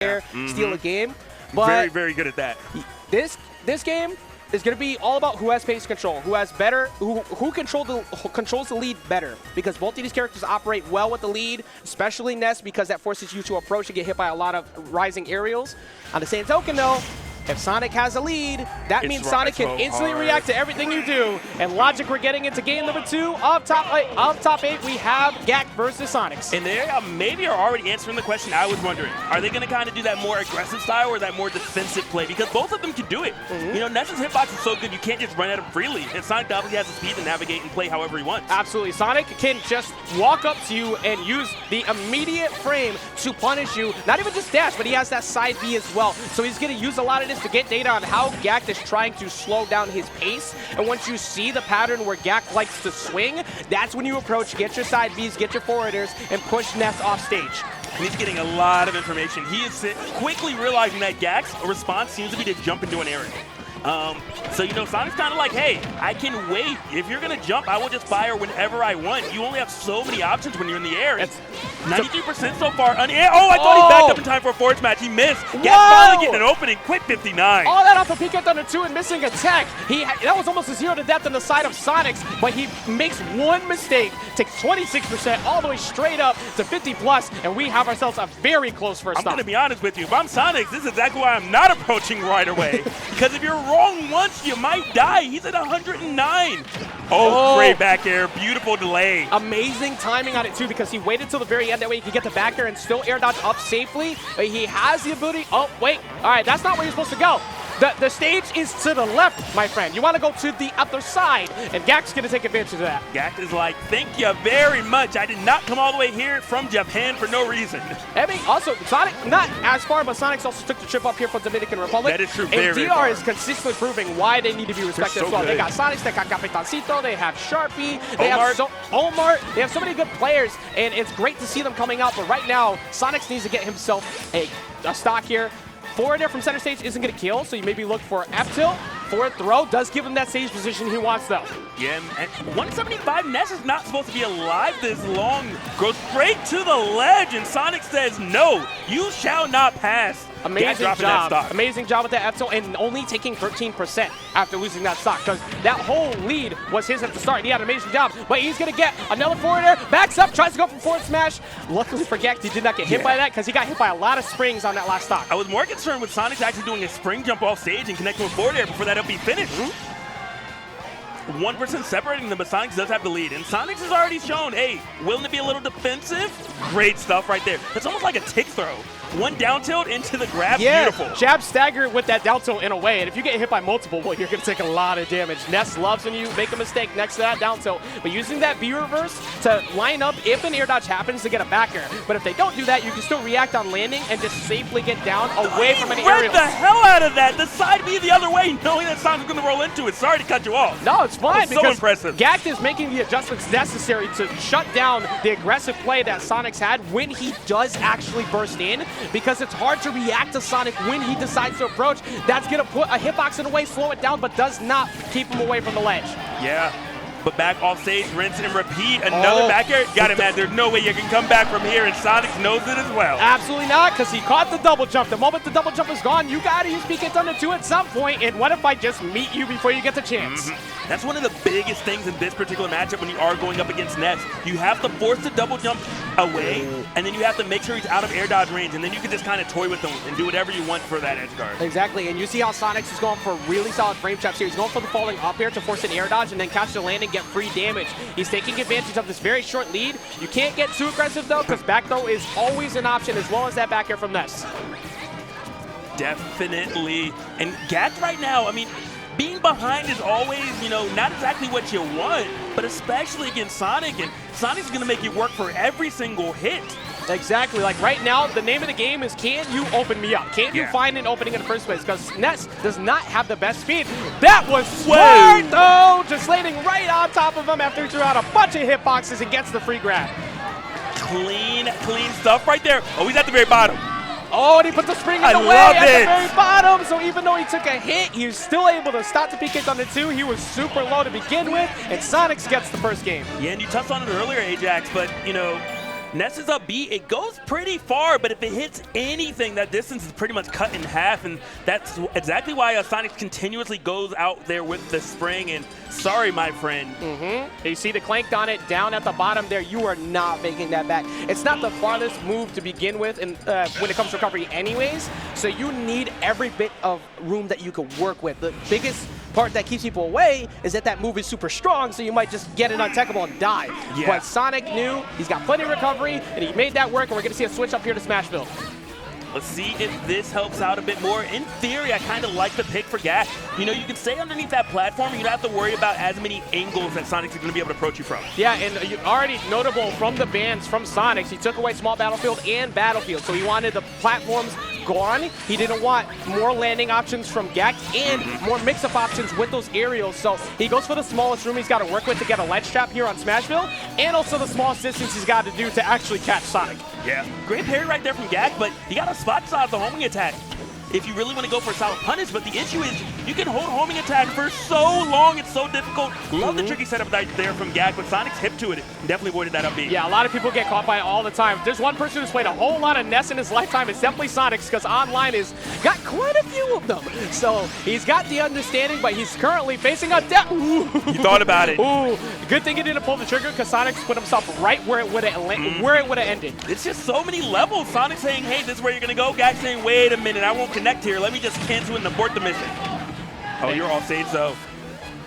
there, steal a game. But very, very good at that. This game is going to be all about who has pace control, who has better, who controls the lead better. Because both of these characters operate well with the lead, especially Ness, because that forces you to approach and get hit by a lot of rising aerials. On the same token, though, if Sonic has a lead, that means Sonic can instantly react to everything you do. And logic, we're getting into game number 2 of top 8. We have Gackt versus Sonix. And they maybe are already answering the question I was wondering. Are they going to kind of do that more aggressive style or that more defensive play? Because both of them can do it. You know, Ness's hitbox is so good you can't just run at him freely. And Sonic obviously has the speed to navigate and play however he wants. Absolutely. Sonic can just walk up to you and use the immediate frame to punish you. Not even just dash, but he has that side B as well. So he's going to use a lot of this to get data on how Gackt is trying to slow down his pace. And once you see the pattern where Gackt likes to swing, that's when you approach, get your side Bs, get your forwarders, and push Ness off stage. He's getting a lot of information. He is quickly realizing that Gackt's response seems to be to jump into an area. So, you know, Sonic's kind of like, hey, I can wait. If you're going to jump, I will just fire whenever I want. You only have so many options when you're in the air. It's 93% so far. Oh, I thought he backed up in time for a force match. He missed. Gackt finally getting an opening. Quick 59. All that off of PK Thunder 2 and missing attack. That was almost a 0 to death on the side of Sonix, but he makes one mistake, takes 26% all the way straight up to 50 plus, and we have ourselves a very close first stop. I'm going to be honest with you. If I'm Sonix, this is exactly why I'm not approaching right away. Because if you're wrong once, you might die. He's at 109. Oh, great back air. Beautiful delay. Amazing timing on it, too, because he waited till the very end. That way he could get the back air and still air dodge up safely. But he has the ability. Oh, wait. All right, that's not where you're supposed to go. The stage is to the left, my friend. You want to go to the other side, and Gackt's going to take advantage of that. Gackt is like, thank you very much. I did not come all the way here from Japan for no reason. I mean, also, Sonic, not as far, but Sonic's also took the trip up here from Dominican Republic. That is true. And DR is consistently proving why they need to be respected as well. Good. They got Sonix, they got Capitancito, they have Sharpie, they have Omar. They have so many good players, and it's great to see them coming out. But right now, Sonix needs to get himself a stock here. Forward air from center stage isn't going to kill, so you maybe look for F tilt. Forward throw does give him that stage position he wants, though. Yeah, and 175, Ness is not supposed to be alive this long. Goes straight to the ledge, and Sonic says, no, you shall not pass. Amazing job. Amazing job with that F tilt, and only taking 13% after losing that stock, because that whole lead was his at the start. He had an amazing job, but he's going to get another forward air, backs up, tries to go for forward smash. Luckily for Gackt, he did not get hit by that, because he got hit by a lot of springs on that last stock. I was more concerned with Sonix actually doing a spring jump off stage and connecting with forward air before that LB finished. 1% separating them, but Sonix does have the lead. And Sonix has already shown, hey, willing to be a little defensive. Great stuff right there. It's almost like a tick throw. One down tilt into the grab, beautiful. Jab stagger with that down tilt in a way, and if you get hit by multiple, well, you're going to take a lot of damage. Ness loves when you make a mistake next to that down tilt, but using that B reverse to line up if an air dodge happens to get a back air. But if they don't do that, you can still react on landing and just safely get down away from any aerials. He read the hell out of that. The side B the other way, knowing that Sonic's going to roll into it. Sorry to cut you off. No, it's fine because so impressive. Gackt is making the adjustments necessary to shut down the aggressive play that Sonix had when he does actually burst in, because it's hard to react to Sonic when he decides to approach. That's going to put a hitbox in the way, slow it down, but does not keep him away from the ledge. Yeah, but back off stage, rinse and repeat. Another back air. Got it, man. There's no way you can come back from here, and Sonic knows it as well. Absolutely not, because he caught the double jump. The moment the double jump is gone, you got to use PK Thunder 2 at some point, and what if I just meet you before you get the chance? That's one of the biggest things in this particular matchup when you are going up against Ness. You have to force the double jump away, and then you have to make sure he's out of air dodge range, and then you can just kind of toy with him and do whatever you want for that edge guard. Exactly, and you see how Sonix is going for really solid frame traps here. He's going for the falling up air to force an air dodge and then catch the landing, get free damage. He's taking advantage of this very short lead. You can't get too aggressive, though, because back throw is always an option, as well as that back air from Ness. Definitely. And Gackt right now, I mean, being behind is always, you know, not exactly what you want, but especially against Sonic, and Sonic's going to make you work for every single hit. Exactly. Like right now, the name of the game is, can you open me up? Can you find an opening in the first place? Because Ness does not have the best speed. That was smart, though! Just landing right on top of him after he threw out a bunch of hitboxes and gets the free grab. Clean stuff right there. Oh, he's at the very bottom. Oh, and he put the spring in the way at the very bottom. So even though he took a hit, he was still able to stop the PK Thunder 2. He was super low to begin with, and Sonix gets the first game. Yeah, and you touched on it earlier, Ajax, but, you know, Ness is up B. It goes pretty far, but if it hits anything, that distance is pretty much cut in half, and that's exactly why Sonix continuously goes out there with the spring, and sorry, my friend. You see the clanked on it down at the bottom there. You are not making that back. It's not the farthest move to begin with and when it comes to recovery anyways, so you need every bit of room that you can work with. The biggest part that keeps people away is that move is super strong, so you might just get it untechable and die. Yeah. But Sonic knew he's got plenty of recovery, and he made that work, and we're going to see a switch up here to Smashville. Let's see if this helps out a bit more. In theory, I kind of like the pick for Gackt. You know, you can stay underneath that platform, and you don't have to worry about as many angles that Sonix is going to be able to approach you from. Yeah, and already notable from the bans from Sonix, he took away small battlefield and battlefield, so he wanted the platforms gone. He didn't want more landing options from Gackt and more mix-up options with those aerials, so he goes for the smallest room he's got to work with to get a ledge trap here on Smashville, and also the smallest distance he's got to do to actually catch Sonic. Yeah, great parry right there from Gackt, but you got to spot size the homing attack if you really want to go for a solid punish, but the issue is you can hold homing attack for so long, it's so difficult. Love the tricky setup right there from Gackt, but Sonic's hip to it and definitely avoided that up B. Yeah, a lot of people get caught by it all the time. If there's one person who's played a whole lot of Ness in his lifetime, it's definitely Sonix, because online has got quite a few of them. So he's got the understanding, but he's currently facing a death. You thought about it. Ooh, good thing he didn't pull the trigger, because Sonix put himself right where it would have ended. It's just so many levels. Sonic saying, hey, this is where you're going to go. Gackt saying, wait a minute, I won't connect here. Let me just cancel and abort the mission. Oh, you're all saved, though.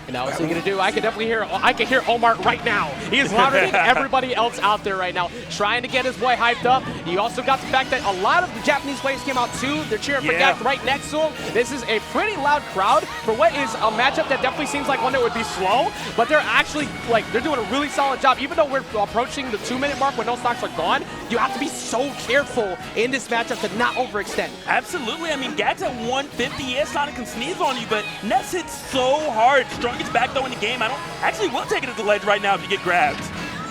And now what's he gonna do? I can hear Omar right now. He is louder than everybody else out there right now, trying to get his boy hyped up. You also got the fact that a lot of the Japanese players came out too. They're cheering for Gackt right next to him. This is a pretty loud crowd for what is a matchup that definitely seems like one that would be slow, but they're actually, they're doing a really solid job. Even though we're approaching the 2-minute mark when no stocks are gone, you have to be so careful in this matchup to not overextend. Absolutely. I mean, Gackt's at 150. Yes, Sonic can sneeze on you, but Ness hits so hard. Strongest back though in the game. We'll take it at the ledge right now if you get grabbed.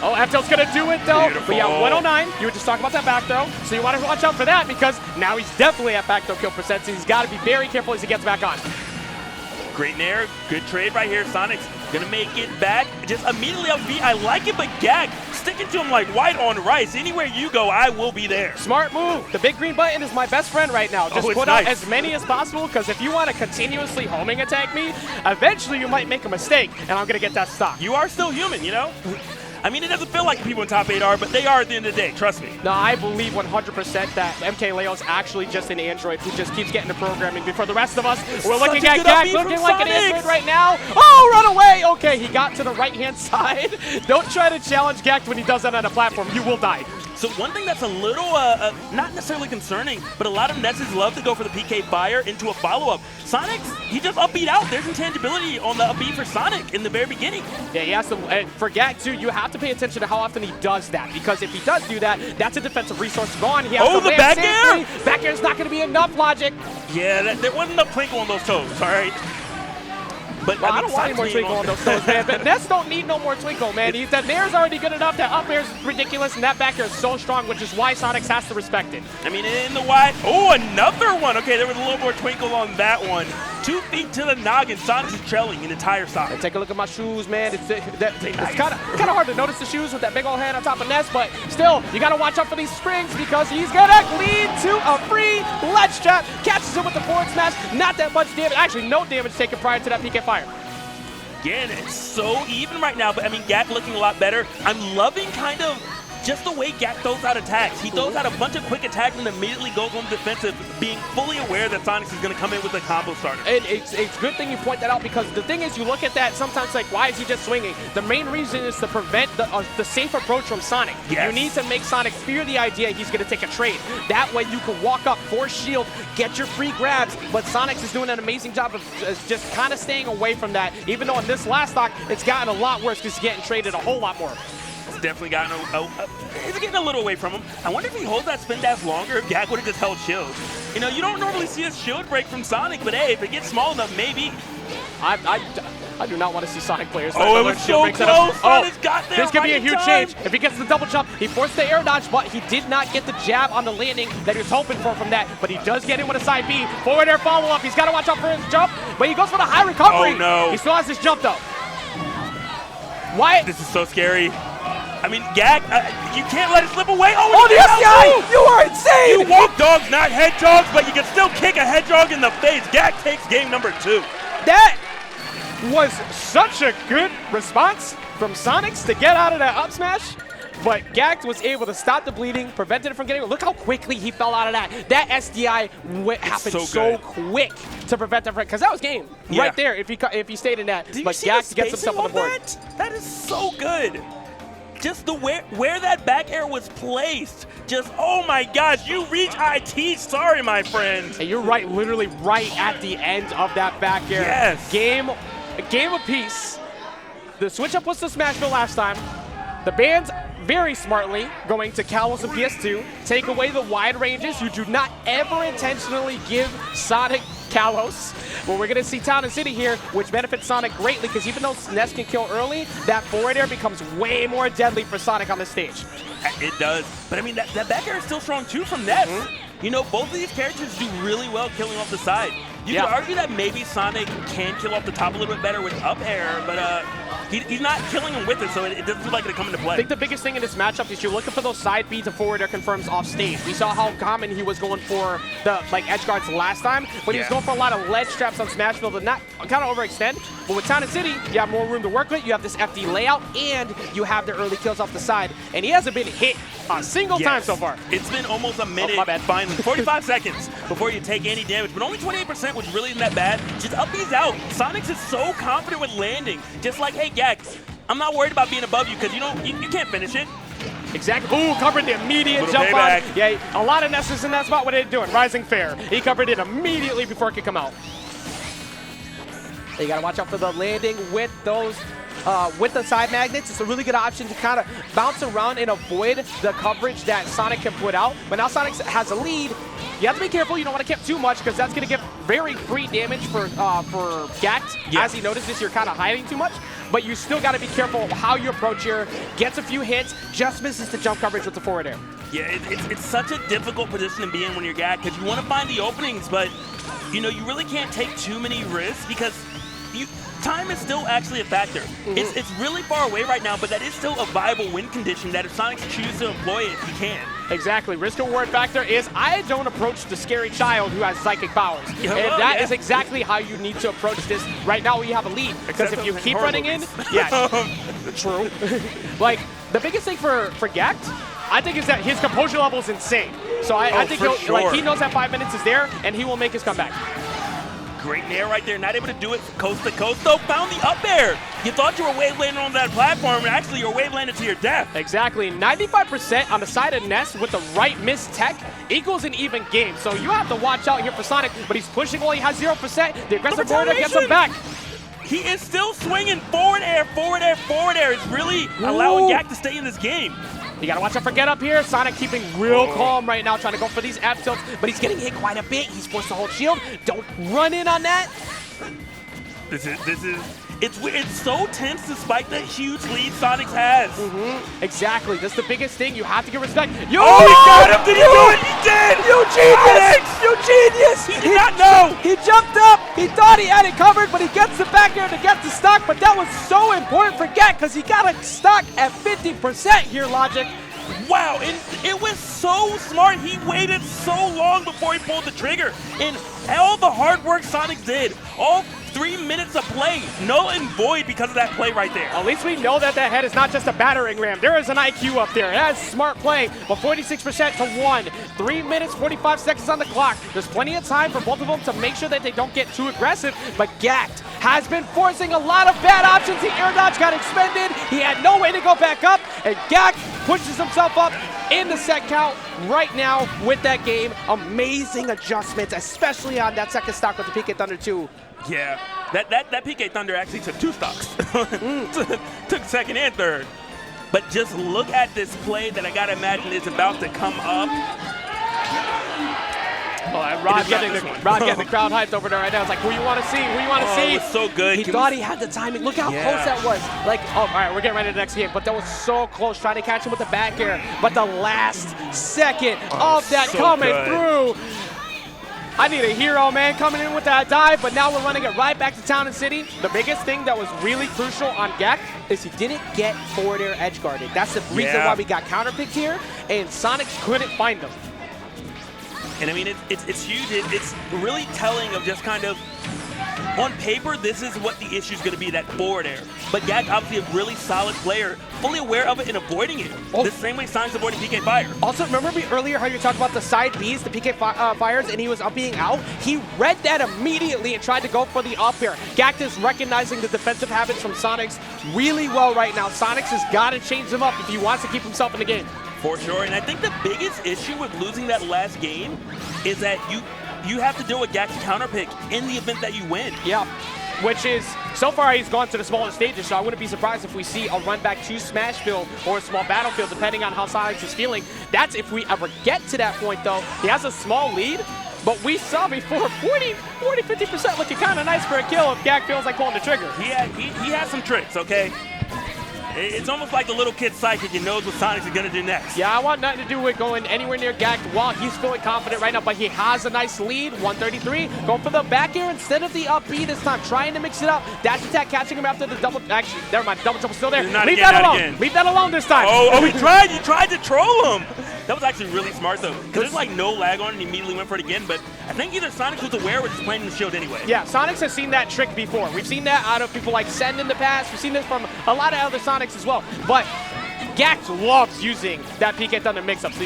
Oh, FTL's gonna do it though. Beautiful. But yeah, 109. You were just talking about that back throw, so you want to watch out for that, because now he's definitely at back throw kill percent, so he's got to be very careful as he gets back on. Great nair, good trade right here. Sonic's gonna make it back. Just immediately up B. I like it, but Gackt sticking to him like white on rice. Anywhere you go, I will be there. Smart move. The big green button is my best friend right now. Just put out as many as possible, because if you want to continuously homing attack me, eventually you might make a mistake, and I'm gonna get that stock. You are still human, you know? I mean, it doesn't feel like the people in top 8 are, but they are at the end of the day, trust me. No, I believe 100% that MK Leo's actually just an android who just keeps getting the programming before the rest of us. We're looking at Gackt looking like an android right now. Oh, run away! Okay, he got to the right-hand side. Don't try to challenge Gackt when he does that on a platform. You will die. So one thing that's a little, not necessarily concerning, but a lot of Nesses love to go for the PK fire into a follow-up. Sonix, he just up-beat out. There's intangibility on the up-beat for Sonic in the very beginning. Yeah, he has to, and for Gackt too, you have to pay attention to how often he does that, because if he does do that, that's a defensive resource gone. He has the back air? Back air is not going to be enough, Logic. Yeah, there wasn't enough twinkle on those toes, all right? But well, I don't want any more twinkle on those toes, man. But Ness don't need no more twinkle, man. That nair's already good enough. That up air is ridiculous, and that back air is so strong, which is why Sonix has to respect it. I mean, in the wide. Oh, another one. Okay, there was a little more twinkle on that one. 2 feet to the noggin. Sonix is trailing an entire stock. And take a look at my shoes, man. It's kind of hard to notice the shoes with that big old hand on top of Ness, but still, you got to watch out for these springs, because he's going to lead to a free ledge trap. Catches him with the forward smash. Not that much damage. Actually, no damage taken prior to that PK fire. Again, it's so even right now, but I mean, Gackt looking a lot better. I'm loving kind of just the way Gackt throws out attacks. He throws out a bunch of quick attacks and immediately goes on defensive, being fully aware that Sonix is going to come in with a combo starter. And it's a good thing you point that out, because the thing is, you look at that sometimes like, why is he just swinging? The main reason is to prevent the safe approach from Sonic. Yes. You need to make Sonic fear the idea he's going to take a trade. That way you can walk up, force shield, get your free grabs, but Sonix is doing an amazing job of just kind of staying away from that, even though in this last stock, it's gotten a lot worse because he's getting traded a whole lot more. It's definitely gotten it's getting a little away from him. I wonder if he holds that spin dash longer, if Gackt would have just held shield. You know, you don't normally see a shield break from Sonic, but hey, if it gets small enough, maybe. I do not want to see Sonic players. Oh, it was so close. Sonic's got there. This could be a huge change. If he gets the double jump, he forced the air dodge, but he did not get the jab on the landing that he was hoping for from that. But he does get in with a side B. Forward air follow-up. He's got to watch out for his jump, but he goes for the high recovery. Oh, no. He still has his jump, though. Why? This is so scary. I mean, Gackt, you can't let it slip away. Oh, the SDI! You are insane! You walk dogs, not hedgehogs, but you can still kick a hedgehog in the face. Gackt takes game number 2. That was such a good response from Sonix to get out of that up smash. But Gackt was able to stop the bleeding, prevented it from getting. Look how quickly he fell out of that. That SDI happened so quick to prevent it from, because that was game right there if he stayed in that. But Gackt gets himself on the board. That is so good. Just the where that back air was placed. Just, oh my gosh, you reach IT. Sorry, my friend. And you're right, literally right at the end of that back air. Yes. Game apiece. The switch up was to Smashville last time. The band's very smartly going to Kalos and PS2, take away the wide ranges. You do not ever intentionally give Sonic Kalos. But we're going to see Town and City here, which benefits Sonic greatly, because even though Ness can kill early, that forward air becomes way more deadly for Sonic on this stage. It does. But I mean, that back air is still strong too from Ness. You know, both of these characters do really well killing off the side. You could argue that maybe Sonic can kill off the top a little bit better with up air, but he's not killing him with it, so it doesn't feel like it'll come into play. I think the biggest thing in this matchup is you're looking for those side B to forward air confirms off stage. We saw how common he was going for the edge guards last time, but he was going for a lot of ledge traps on Smashville to not kind of overextend. But with Town and City, you have more room to work with. You have this FD layout, and you have the early kills off the side. And he hasn't been hit a single time so far. It's been almost a minute, finally, 45 seconds before you take any damage, but only 28%, which really isn't that bad. Just up these out. Sonix is so confident with landing. Just like, hey, Gackt, I'm not worried about being above you because you can't finish it. Exactly. Ooh, covered the immediate jump on. Yeah, a lot of Nesses in that spot. What are they doing? Rising Fair. He covered it immediately before it could come out. You gotta watch out for the landing with those, with the side magnets. It's a really good option to kind of bounce around and avoid the coverage that Sonic can put out. But now Sonic has a lead. You have to be careful. You don't want to camp too much because that's going to give very free damage for Gackt. As he notices you're kind of hiding too much. But you still got to be careful how you approach here. Gets a few hits, just misses the jump coverage with the forward air. Yeah, it's such a difficult position to be in when you're Gackt because you want to find the openings, but you really can't take too many risks because time is still actually a factor. It's really far away right now, but that is still a viable win condition that if Sonic chooses to employ it, he can. Exactly. Risk reward factor is I don't approach the scary child who has psychic powers. And that is exactly how you need to approach this right now when you have a lead. Because if you keep running in, true. Like, the biggest thing for Gackt, I think, is that his composure level is insane. So I think he knows that 5 minutes is there, and he will make his comeback. Great nair right there, not able to do it coast to coast, though. Found the up air. You thought you were wave landing on that platform, and actually you're wave landing to your death. Exactly. 95% on the side of Ness with the right miss tech equals an even game. So you have to watch out here for Sonic, but he's pushing while he has 0%. The aggressive forward air gets him back. He is still swinging forward air, forward air, forward air. It's really allowing Gackt to stay in this game. You gotta watch out for get up here. Sonic keeping real calm right now, trying to go for these F tilts, but he's getting hit quite a bit. He's forced to hold shield. Don't run in on that. It's so tense despite the huge lead Sonix has. Exactly. That's the biggest thing. You have to give respect. He got him! Did he do it? He did! You genius! You genius! He did not know! He jumped up. He thought he had it covered, but he gets the back air to get the stock. But that was so important for Gackt because he got a stock at 50% here, Logic. Wow, and it was so smart. He waited so long before he pulled the trigger. And all the hard work Sonic did, all 3 minutes of play, null and void because of that play right there. At least we know that head is not just a battering ram. There is an IQ up there. It has smart play, but 46% to 1. 3 minutes, 45 seconds on the clock. There's plenty of time for both of them to make sure that they don't get too aggressive, but Gackt has been forcing a lot of bad options. The air dodge got expended. He had no way to go back up, and Gackt pushes himself up in the set count right now with that game. Amazing adjustments, especially on that second stock with the PK Thunder 2. Yeah, that PK Thunder actually took 2 stocks. Took second and third. But just look at this play that I gotta imagine is about to come up. Oh, and Rod getting the crowd hyped over there right now. It's like, who you want to see? Who you want to see? It was so good. He thought he had the timing. Look how close that was. Like, oh, all right, we're getting ready to the next game. But that was so close, trying to catch him with the back air. But the last second of that coming through. I need a hero, man, coming in with that dive, but now we're running it right back to Town and City. The biggest thing that was really crucial on Gackt is he didn't get forward air edge guarded. That's the reason why we got counterpicked here, and Sonix couldn't find them. And I mean, it's huge. It's really telling of just kind of, on paper, this is what the issue is going to be, that forward air. But Gackt, obviously a really solid player, fully aware of it and avoiding it. The same way Sonix avoiding PK Fire. Also, remember earlier how you talked about the side Bs, the PK Fires, and he was up being out? He read that immediately and tried to go for the up air. Gackt is recognizing the defensive habits from Sonix really well right now. Sonix has got to change them up if he wants to keep himself in the game. For sure, and I think the biggest issue with losing that last game is that you have to deal with Gackt's counterpick in the event that you win. Yeah, which is, so far he's gone to the smaller stages, so I wouldn't be surprised if we see a run back to Smashville or a small battlefield, depending on how Sonix is feeling. That's if we ever get to that point, though. He has a small lead, but we saw before 40-50% looking kind of nice for a kill if Gackt feels like pulling the trigger. He has some tricks, okay? It's almost like the little kid psychic and knows what Sonix is going to do next. Yeah, I want nothing to do with going anywhere near Gackt while he's feeling confident right now, but he has a nice lead, 133. Going for the back air instead of the up B this time, trying to mix it up. Dash attack catching him after the double, actually, never mind, double jump still there. Leave that alone. Leave that alone this time. Oh, he tried to troll him. That was actually really smart, though, because there's like no lag on it, and he immediately went for it again, but I think either Sonix was aware or just playing the shield anyway. Yeah, Sonix has seen that trick before. We've seen that out of people like Sen in the past. We've seen this from a lot of other Sonix as well, but Gackt loves using that PK Thunder mix-up, so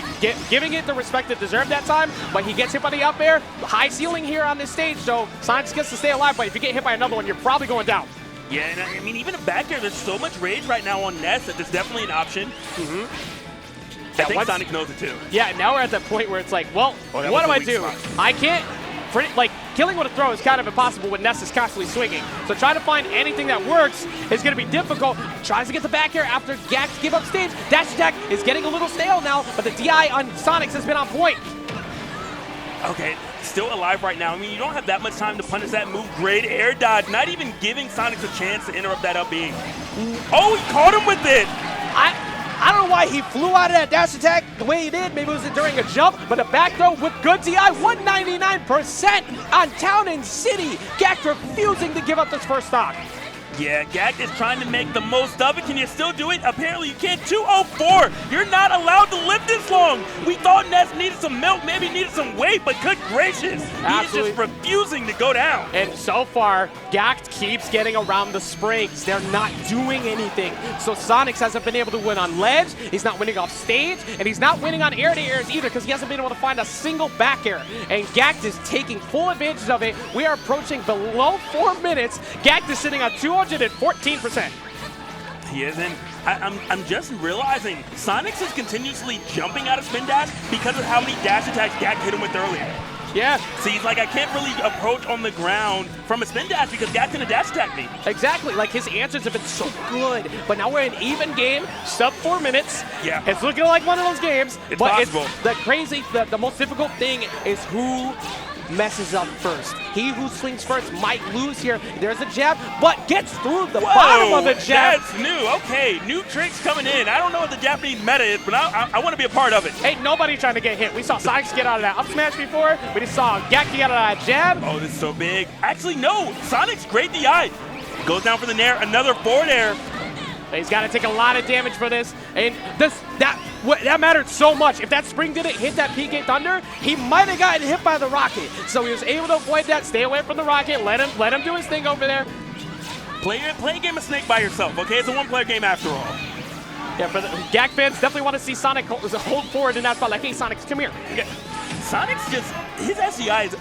giving it the respect it deserved that time, but he gets hit by the up air. High ceiling here on this stage, so Sonix gets to stay alive, but if you get hit by another one, you're probably going down. Yeah, and I mean, even a back air, there's so much rage right now on Ness that there's definitely an option. I think Sonix knows it too. Yeah, now we're at that point where it's like, well, what do I do? I can't, like, killing with a throw is kind of impossible when Ness is constantly swinging. So trying to find anything that works is going to be difficult. Tries to get the back air after Gackt give up stage. Dash attack is getting a little stale now, but the DI on Sonix has been on point. Okay, still alive right now. I mean, you don't have that much time to punish that move. Great air dodge, not even giving Sonix a chance to interrupt that up B. Oh, he caught him with it! I don't know why he flew out of that dash attack the way he did. Maybe it was during a jump, but a back throw with good DI, 199% on Town and City. Gackt refusing to give up this first stock. Yeah, Gackt is trying to make the most of it. Can you still do it? Apparently you can't. 204. You're not allowed to live this long. We thought Ness needed some milk, maybe needed some weight, but good gracious. He is just refusing to go down. And so far, Gackt keeps getting around the springs. They're not doing anything. So Sonix hasn't been able to win on ledge. He's not winning off stage, and he's not winning on air-to-airs either because he hasn't been able to find a single back air. And Gackt is taking full advantage of it. We are approaching below 4 minutes. Gackt is sitting on 214%. He isn't. I'm just realizing Sonix is continuously jumping out of spin dash because of how many dash attacks Gackt hit him with earlier. Yeah. See, he's like, I can't really approach on the ground from a spin dash because Gackt's gonna dash attack me. Exactly. Like, his answers have been so good. But now we're in even game, sub 4 minutes. Yeah. It's looking like one of those games. It's but possible. The most difficult thing is who messes up first. He who swings first might lose here. There's a jab, but gets through the bottom of the jab. That's new. Okay, new tricks coming in. I don't know what the Japanese meta is, but I want to be a part of it. Ain't nobody trying to get hit. We saw Sonix get out of that up smash before. We just saw Gackt get out of that jab. Oh, this is so big. Actually, no. Sonix, great DI. Goes down for the nair. Another forward air. He's got to take a lot of damage for this, and that mattered so much. If that spring didn't hit that PK Thunder, he might have gotten hit by the rocket. So he was able to avoid that, stay away from the rocket, let him do his thing over there. Play a game of Snake by yourself, okay? It's a one-player game after all. Yeah, for the Gackt fans, definitely want to see Sonic hold forward in that spot. Like, hey, Sonix, come here. Yeah. Sonic's just, his SCI is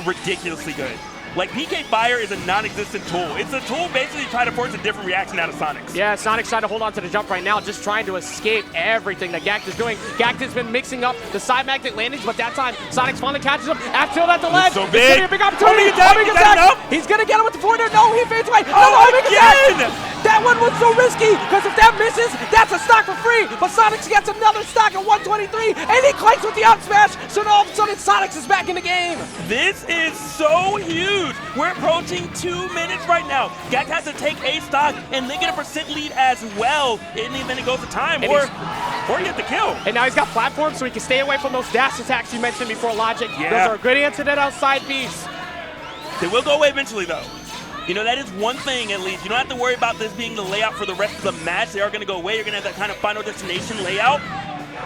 ridiculously good. Like, PK Fire is a non-existent tool. It's a tool basically to try to force a different reaction out of Sonix. Yeah, Sonix trying to hold on to the jump right now, just trying to escape everything that Gackt is doing. Gackt has been mixing up the side magnet landings, but that time, Sonix finally catches him. After at the ledge. So big. It's going to be a big opportunity. Homing attack. He's going to get him with the forward air. No, he fades away. Oh, again! That one was so risky, because if that misses, that's a stock for free. But Sonix gets another stock at 123, and he clanks with the up smash. So now all of a sudden, Sonix is back in the game. This is so huge. We're approaching 2 minutes right now. Gackt has to take a stock and then get a percent lead as well. And then it goes to time, or get the kill. And now he's got platforms, so he can stay away from those dash attacks you mentioned before, Logic. Yeah. Those are a good answer to that outside piece. They will go away eventually, though. You know, that is one thing, at least. You don't have to worry about this being the layout for the rest of the match. They are going to go away. You're going to have that kind of final destination layout.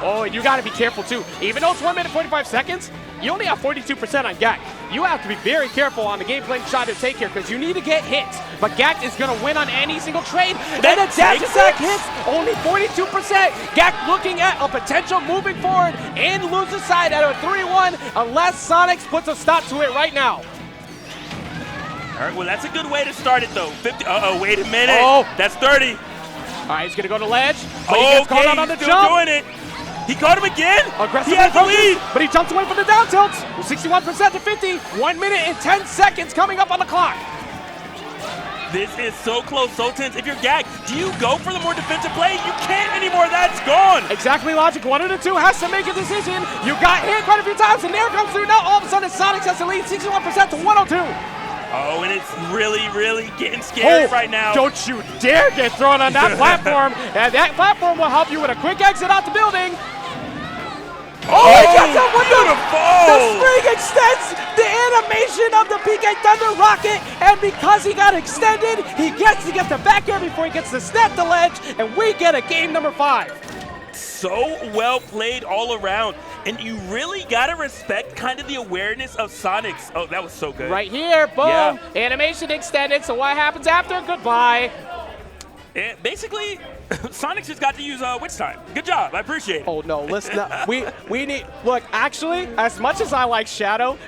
Oh, and you got to be careful, too. Even though it's 1 minute, 45 seconds, you only have 42% on Gackt. You have to be very careful on the game plan shot to take here, because you need to get hits. But Gackt is going to win on any single trade. And a dash attack hits, only 42%. Gackt looking at a potential moving forward and loser side at a 3-1, unless Sonix puts a stop to it right now. All right, well, that's a good way to start it, though. 50. Uh-oh, wait a minute. Oh. That's 30. All right, he's going to go to ledge, but he gets caught out on the still jump. doing it. He caught him again. Aggressive he has the lead. but he jumps away from the down tilts. 61% to 50. 1 minute and 10 seconds coming up on the clock. This is so close, so tense. If you're Gackt, do you go for the more defensive play? You can't anymore. That's gone. Exactly, Logic. One of the two has to make a decision. You got hit quite a few times, and there comes through now. All of a sudden, Sonix has the lead, 61% to 102. Oh, and it's really, really getting scary right now. Don't you dare get thrown on that platform. And that platform will help you with a quick exit out the building. Oh, he gets up with the spring extends the animation of the PK Thunder Rocket, and because he got extended, he gets to get the back air before he gets to snap the ledge, and we get a game number 5. So well played all around, and you really gotta respect kind of the awareness of Sonix. Oh, that was so good. Right here, boom, yeah. Animation extended, so what happens after? Goodbye. And basically, Sonix just got to use Witch Time. Good job, I appreciate it. Oh no, listen up. We need, look, actually, as much as I like Shadow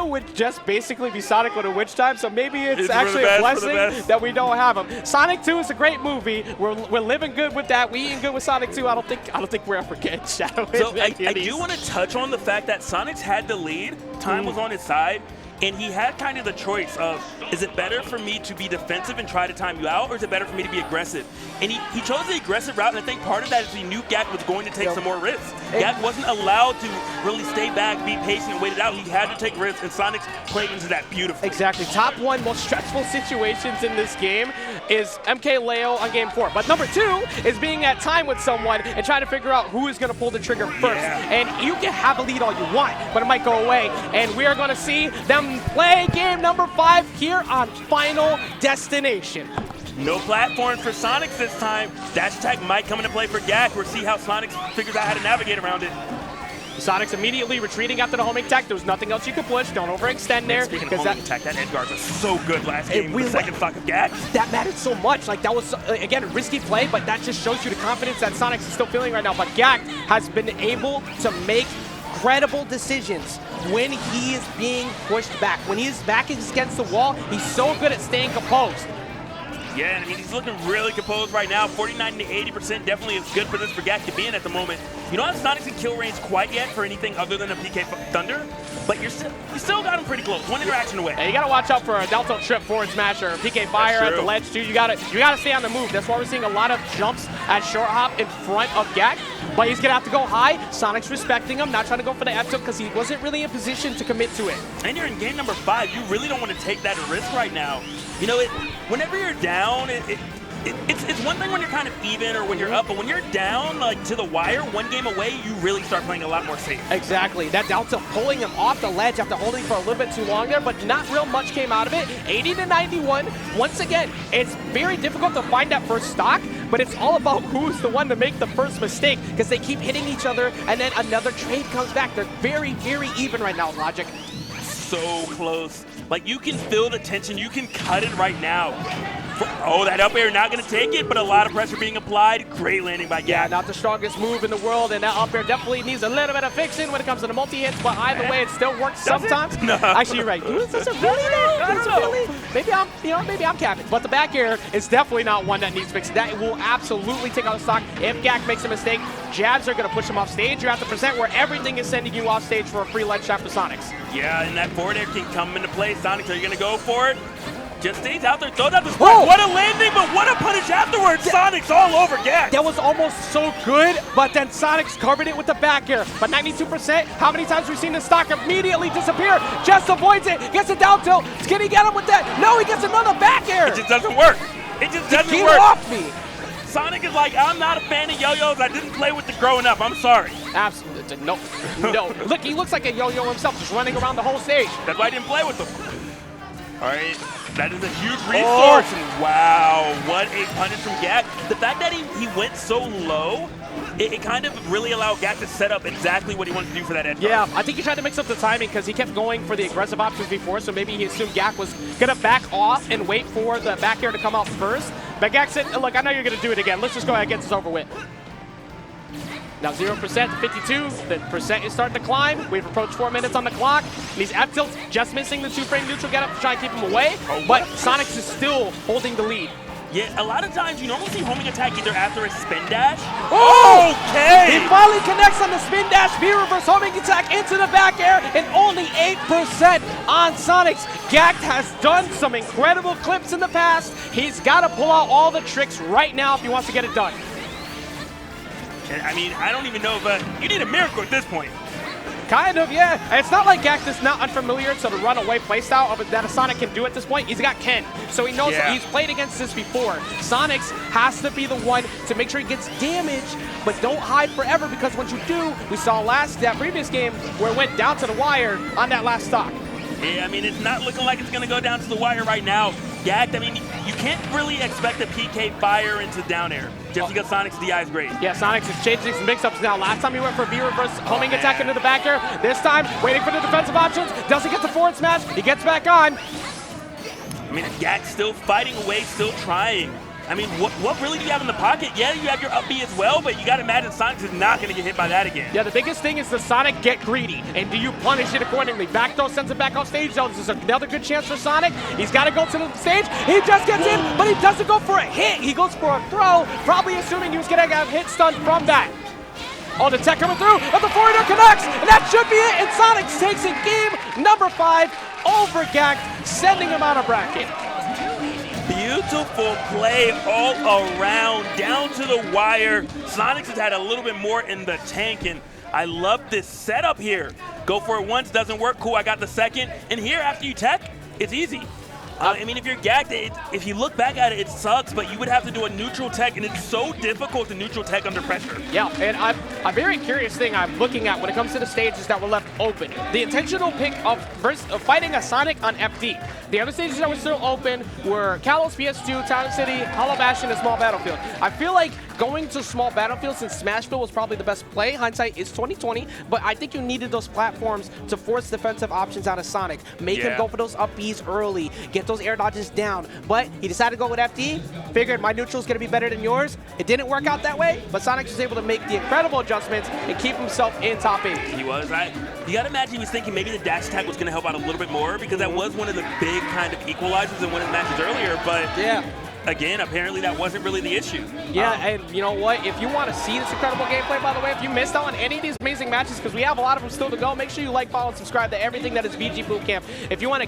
would just basically be Sonic with a Witch Time, so maybe it's actually a blessing that we don't have him. Sonic 2 is a great movie. We're living good with that. We eating good with Sonic 2. I don't think we're ever getting Shadow. So I do want to touch on the fact that Sonix had the lead. Time was on his side. And he had kind of the choice of, is it better for me to be defensive and try to time you out, or is it better for me to be aggressive? And he chose the aggressive route, and I think part of that is he knew Gackt was going to take some more risks. Gackt wasn't allowed to really stay back, be patient, and wait it out. He had to take risks, and Sonix played into that beautifully. Exactly. Top 1 most stressful situations in this game is MK Leo on game 4. But number 2 is being at time with someone and trying to figure out who is going to pull the trigger first. Yeah. And you can have a lead all you want, but it might go away. And we are going to see them play game number 5 here on Final Destination. No platform for Sonix this time. Dash attack might come into play for Gackt. We'll see how Sonix figures out how to navigate around it. Sonix immediately retreating after the homing attack. There was nothing else you could push. Don't overextend there. Speaking of homing attack, that edge guard was so good last game with the second stock of Gackt. That mattered so much. Like, that was, again, a risky play, but that just shows you the confidence that Sonix is still feeling right now. But Gackt has been able to make credible decisions when he is being pushed back. When his back is against the wall, he's so good at staying composed. Yeah, I mean, he's looking really composed right now. 49 to 80% definitely is good for this for Gackt to be in at the moment. You don't have Sonix in kill range quite yet for anything other than a PK Thunder, but you still got him pretty close. One interaction away. And you gotta watch out for a Delta trip forward smash or a PK fire at the ledge too. You gotta stay on the move. That's why we're seeing a lot of jumps at short hop in front of Gackt. But he's gonna have to go high. Sonix respecting him, not trying to go for the F tilt because he wasn't really in position to commit to it. And you're in game number 5. You really don't want to take that risk right now. You know, whenever you're down, it's one thing when you're kind of even or when you're up, but when you're down, like to the wire, 1 game away, you really start playing a lot more safe. Exactly. That down tilt pulling him off the ledge after holding for a little bit too long there, but not real much came out of it. 80 to 91. Once again, it's very difficult to find that first stock, but it's all about who's the one to make the first mistake because they keep hitting each other, and then another trade comes back. They're very, very even right now, Logic. So close. Like, you can feel the tension. You can cut it right now. Oh, that up air not going to take it, but a lot of pressure being applied. Great landing by Gackt. Yeah, not the strongest move in the world, and that up air definitely needs a little bit of fixing when it comes to the multi-hits, but either way, it still works sometimes. No. Actually, you're right. Does it really though? Does it really? Maybe I'm capping. But the back air is definitely not one that needs fixing. That will absolutely take out the stock. If Gackt makes a mistake, jabs are going to push him off stage. You're at the percent where everything is sending you off stage for a free ledge shot for Sonix. Yeah, and that forward air can come into play. Sonix, are you going to go for it? Just stays out there, throws out the spark. What a landing, but what a punish afterwards. Sonix all over Gackt. That was almost so good, but then Sonix covered it with the back air. But 92%, how many times we've seen the stock immediately disappear? Just avoids it, gets a down tilt. Can he get him with that? No, he gets another back air. It just doesn't work. It just doesn't Get work. off me. Sonic is like, I'm not a fan of yo-yos. I didn't play with it growing up. I'm sorry. Absolutely. No. No. Look, he looks like a yo-yo himself, just running around the whole stage. That's why I didn't play with him. All right. That is a huge resource. And wow, what a punish from Gackt. The fact that he went so low, it kind of really allowed Gackt to set up exactly what he wanted to do for that edge. Yeah, I think he tried to mix up the timing because he kept going for the aggressive options before, so maybe he assumed Gackt was going to back off and wait for the back air to come out first. But Gackt said, look, I know you're going to do it again. Let's just go ahead and get this over with. Now 0% to 52, the percent is starting to climb. We've approached 4 minutes on the clock. And he's at tilt, just missing the 2-frame neutral get up to try and keep him away. But Sonix is still holding the lead. Yeah, a lot of times you normally see homing attack either after a spin dash. Okay! He finally connects on the spin dash, V-reverse homing attack into the back air, and only 8% on Sonix. Gackt has done some incredible clips in the past. He's got to pull out all the tricks right now if he wants to get it done. And I mean, I don't even know if you need a miracle at this point. Kind of, yeah. And it's not like Gackt is not unfamiliar to the runaway playstyle that a Sonic can do at this point. He's got Ken, so he knows that he's played against this before. Sonix has to be the one to make sure he gets damage, but don't hide forever, because once you do, we saw that previous game where it went down to the wire on that last stock. Yeah, I mean, it's not looking like it's going to go down to the wire right now. Gackt, I mean, you can't really expect a PK fire into down air just because Sonic's DI is great. Yeah, Sonix is changing some mix-ups now. Last time he went for a V-reverse homing attack into the back air. This time, waiting for the defensive options. Doesn't get the forward smash. He gets back on. I mean, Gackt still fighting away, still trying. I mean, what really do you have in the pocket? Yeah, you have your up B as well, but you got to imagine Sonix is not going to get hit by that again. Yeah, the biggest thing is the Sonic get greedy, and do you punish it accordingly? Back throw sends it back off stage, though. This is another good chance for Sonic. He's got to go to the stage. He just gets in, but he doesn't go for a hit. He goes for a throw, probably assuming he was going to have hit stun from that. Oh, the tech coming through, but the forward air connects, and that should be it, and Sonix takes it game number 5 over Gackt, sending him out of bracket. Beautiful play all around, down to the wire. Sonix has had a little bit more in the tank, and I love this setup here. Go for it once, doesn't work, cool, I got the second. And here, after you tech, it's easy. I mean, if you're Gackt, if you look back at it, it sucks, but you would have to do a neutral tech, and it's so difficult to neutral tech under pressure. Yeah, and a very curious thing I'm looking at when it comes to the stages that were left open. The intentional pick of fighting a Sonic on FD. The other stages that were still open were Kalos, PS2, Town City, Hollow Bastion, and Small Battlefield. I feel like going to Small Battlefield since Smashville was probably the best play. Hindsight is 2020, but I think you needed those platforms to force defensive options out of Sonic. Make him go for those up Bs early, get those air dodges down. But he decided to go with FD, figured my neutral's gonna be better than yours. It didn't work out that way, but Sonix was able to make the incredible adjustments and keep himself in top 8. He was, right? You gotta imagine he was thinking maybe the dash attack was gonna help out a little bit more, because that was one of the big kind of equalizers in one of the matches earlier, but again, apparently that wasn't really the issue. Yeah, and you know what? If you want to see this incredible gameplay, by the way, if you missed out on any of these amazing matches, because we have a lot of them still to go, make sure you like, follow, and subscribe to everything that is VGBootCamp. If you want to